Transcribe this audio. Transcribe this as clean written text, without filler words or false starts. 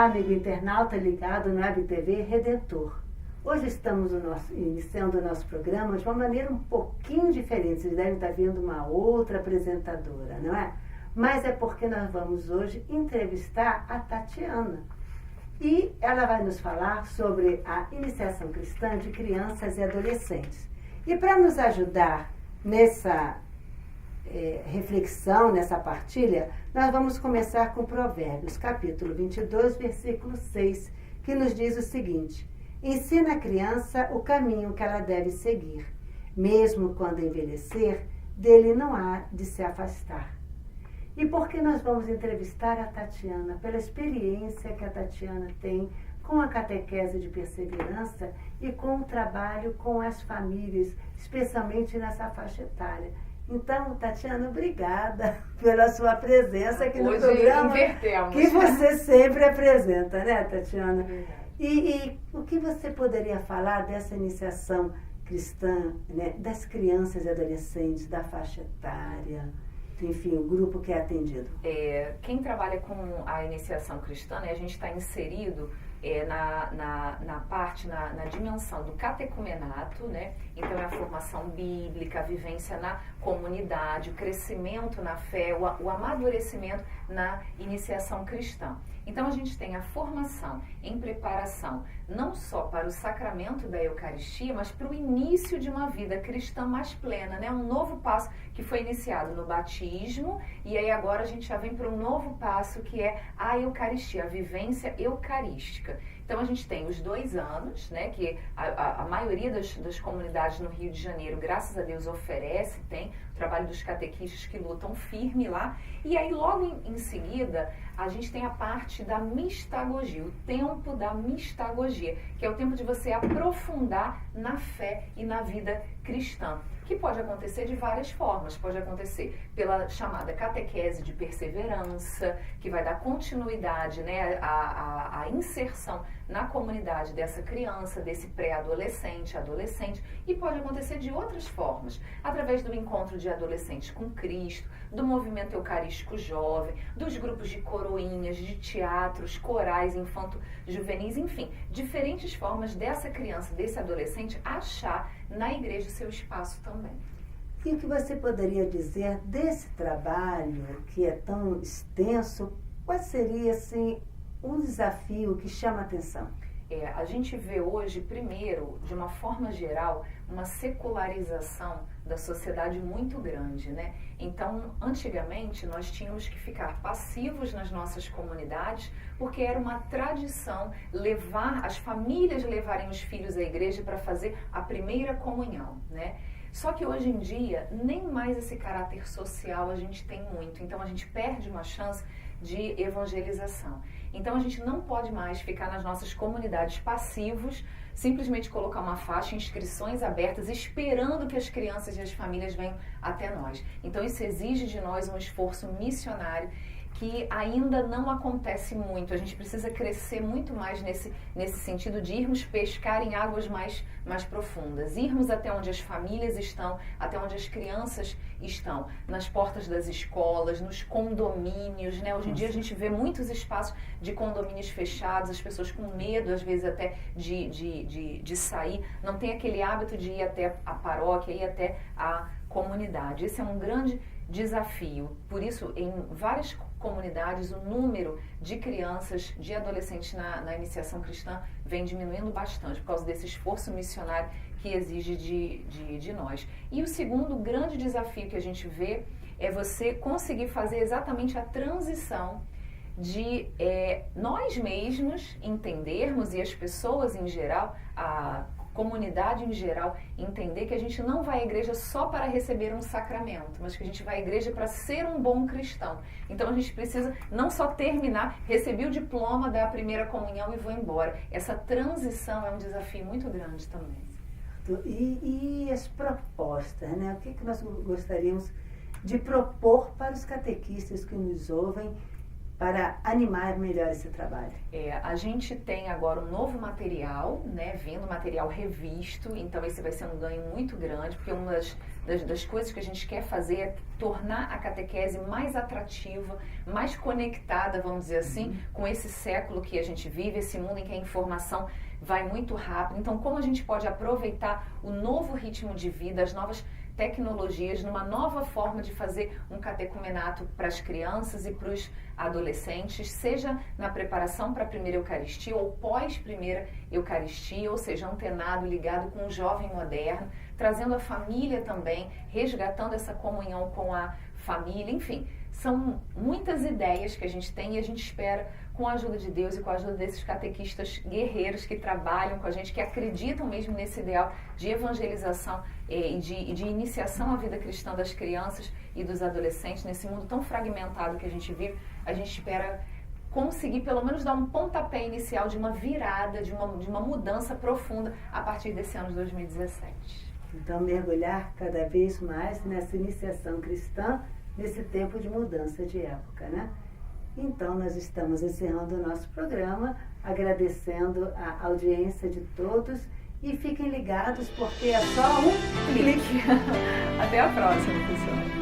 amigo internauta ligado no Web TV Redentor. Hoje estamos iniciando o nosso programa de uma maneira um pouquinho diferente. Vocês devem estar vendo uma outra apresentadora, não é? Mas é porque nós vamos hoje entrevistar a Tatiana. E ela vai nos falar sobre a iniciação cristã de crianças e adolescentes. E para nos ajudar nessa reflexão, nessa partilha, nós vamos começar com Provérbios, capítulo 22, versículo 6, que nos diz o seguinte: ensina a criança o caminho que ela deve seguir, mesmo quando envelhecer, dele não há de se afastar. E por que nós vamos entrevistar a Tatiana? Pela experiência que a Tatiana tem com a catequese de perseverança e com o trabalho com as famílias, especialmente nessa faixa etária. Então, Tatiana, obrigada pela sua presença aqui no programa que você sempre apresenta, né, Tatiana? E o que você poderia falar dessa iniciação cristã, né, das crianças e adolescentes, da faixa etária, enfim, o grupo que é atendido? Quem trabalha com a iniciação cristã, né, a gente está inserido na dimensão do catecumenato, né? Então é a formação bíblica, a vivência na comunidade, o crescimento na fé, o amadurecimento na iniciação cristã. Então a gente tem a formação em preparação não só para o sacramento da Eucaristia, mas para o início de uma vida cristã mais plena, né? Um novo passo que foi iniciado no batismo, e aí agora a gente já vem para um novo passo que é a Eucaristia, a vivência eucarística. Então a gente tem os 2 anos, né, que a maioria das comunidades no Rio de Janeiro, graças a Deus, oferece, tem o trabalho dos catequistas que lutam firme lá, e aí logo em seguida a gente tem a parte da mistagogia, o tempo da mistagogia, que é o tempo de você aprofundar na fé e na vida cristã, que pode acontecer de várias formas. Pode acontecer pela chamada catequese de perseverança, que vai dar continuidade, né, à inserção na comunidade dessa criança, desse pré-adolescente, adolescente, e pode acontecer de outras formas, através do encontro de adolescentes com Cristo, do movimento eucarístico jovem, dos grupos de coroinhas, de teatros, corais, infanto-juvenis, enfim, diferentes formas dessa criança, desse adolescente, achar na igreja seu espaço também. E o que você poderia dizer desse trabalho que é tão extenso? Qual seria, assim, um desafio que chama a atenção? A gente vê hoje, primeiro, de uma forma geral, uma secularização da sociedade muito grande, né? Então, antigamente, nós tínhamos que ficar passivos nas nossas comunidades, porque era uma tradição as famílias levarem os filhos à igreja para fazer a primeira comunhão, né? Só que hoje em dia, nem mais esse caráter social a gente tem muito, então a gente perde uma chance de evangelização. Então a gente não pode mais ficar nas nossas comunidades passivos, simplesmente colocar uma faixa, inscrições abertas, esperando que as crianças e as famílias venham até nós. Então isso exige de nós um esforço missionário que ainda não acontece muito. A gente precisa crescer muito mais nesse sentido de irmos pescar em águas mais profundas, irmos até onde as famílias estão, até onde as crianças estão, nas portas das escolas, nos condomínios, né? Hoje em dia a gente vê muitos espaços de condomínios fechados, as pessoas com medo, às vezes até de sair, não tem aquele hábito de ir até a paróquia, ir até a comunidade. Esse é um grande desafio. Por isso, em várias comunidades, o número de crianças, de adolescentes na iniciação cristã vem diminuindo bastante, por causa desse esforço missionário que exige de nós. E o segundo grande desafio que a gente vê é você conseguir fazer exatamente a transição de nós mesmos entendermos, e as pessoas em geral, a comunidade em geral, entender que a gente não vai à igreja só para receber um sacramento, mas que a gente vai à igreja para ser um bom cristão. Então a gente precisa não só terminar, receber o diploma da primeira comunhão e vou embora. Essa transição é um desafio muito grande também. E as propostas, né? O que nós gostaríamos de propor para os catequistas que nos ouvem para animar melhor esse trabalho? A gente tem agora um novo material, né, vindo, material revisto, então esse vai ser um ganho muito grande, porque uma das coisas que a gente quer fazer é tornar a catequese mais atrativa, mais conectada, vamos dizer assim, com esse século que a gente vive, esse mundo em que a informação vai muito rápido. Então, como a gente pode aproveitar o novo ritmo de vida, as novas tecnologias, numa nova forma de fazer um catecumenato para as crianças e para os adolescentes, seja na preparação para a primeira Eucaristia ou pós-primeira Eucaristia, ou seja, antenado, ligado com o jovem moderno, trazendo a família também, resgatando essa comunhão com a família, enfim, são muitas ideias que a gente tem e a gente espera, com a ajuda de Deus e com a ajuda desses catequistas guerreiros que trabalham com a gente, que acreditam mesmo nesse ideal de evangelização e de iniciação à vida cristã das crianças e dos adolescentes, nesse mundo tão fragmentado que a gente vive, a gente espera conseguir pelo menos dar um pontapé inicial de uma virada, de uma mudança profunda a partir desse ano de 2017. Então, mergulhar cada vez mais nessa iniciação cristã, nesse tempo de mudança de época, né? Então, nós estamos encerrando o nosso programa, agradecendo a audiência de todos e fiquem ligados porque é só um clique. Até a próxima, pessoal.